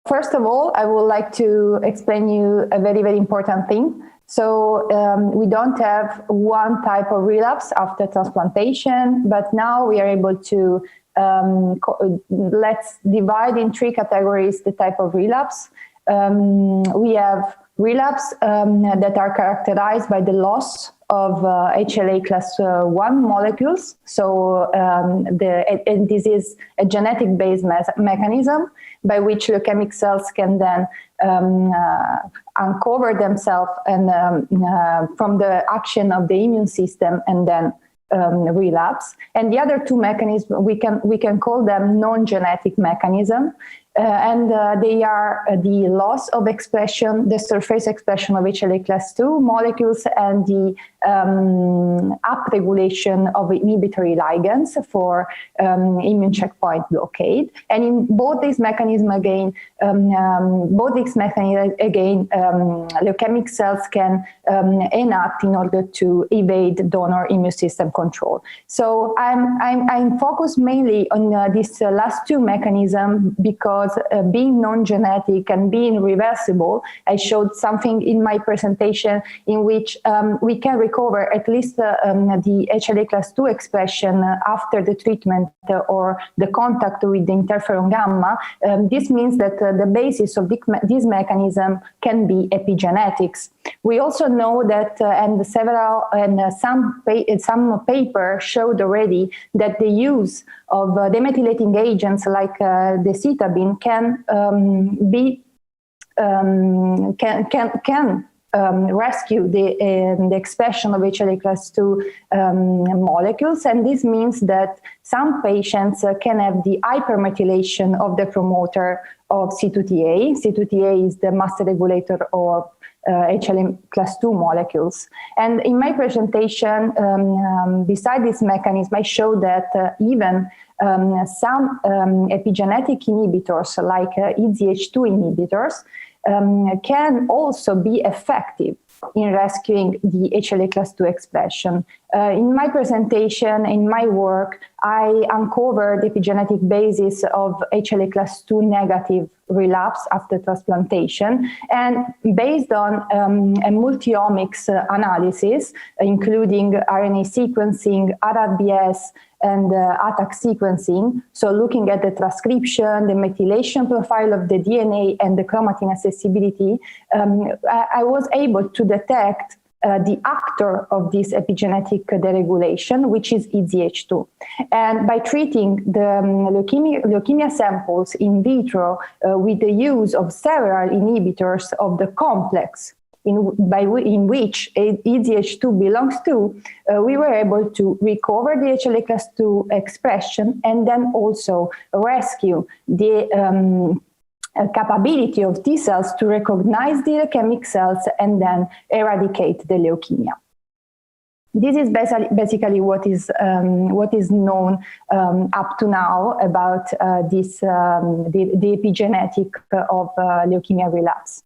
first of all, I would like to explain you a very, very important thing. So we don't have one type of relapse after transplantation, but now we are able to let's divide in three categories the type of relapse. We have relapse that are characterized by the loss of HLA class 1 molecules. So and this is a genetic-based mechanism by which leukemic cells can then uncover themselves and from the action of the immune system and then relapse. And the other two mechanisms, we can call them non-genetic mechanism. And they are the loss of expression, the surface expression of HLA class 2 molecules, and the upregulation of inhibitory ligands for immune checkpoint blockade. And in both these mechanisms, leukemic cells can enact in order to evade donor immune system control. So I'm focused mainly on these last two mechanisms because being non-genetic and being reversible, I showed something in my presentation in which we can recover at least the HLA class 2 expression after the treatment or the contact with the interferon gamma. This means that the basis of this mechanism can be epigenetics. We also know that, some papers showed already that the use of demethylating agents like the cytabine can rescue the expression of HLA class 2 molecules, and this means that some patients can have the hypermethylation of the promoter of CTIIA. CTIIA is the master regulator of HLA class 2 molecules. And in my presentation, beside this mechanism, I showed that even some epigenetic inhibitors like EZH2 inhibitors can also be effective in rescuing the HLA class 2 expression. In my presentation, in my work, I uncovered the epigenetic basis of HLA class 2 negative relapse after transplantation, and based on a multi-omics analysis, including RNA sequencing, RRBS, and ATAC sequencing, so looking at the transcription, the methylation profile of the DNA, and the chromatin accessibility, I was able to detect the actor of this epigenetic deregulation, which is EZH2. And by treating the leukemia samples in vitro with the use of several inhibitors of the complex in which EZH2 belongs to, we were able to recover the HLA class 2 expression and then also rescue the capability of T cells to recognize the leukemic cells and then eradicate the leukemia. This is basically what is known up to now about the epigenetic of leukemia relapse.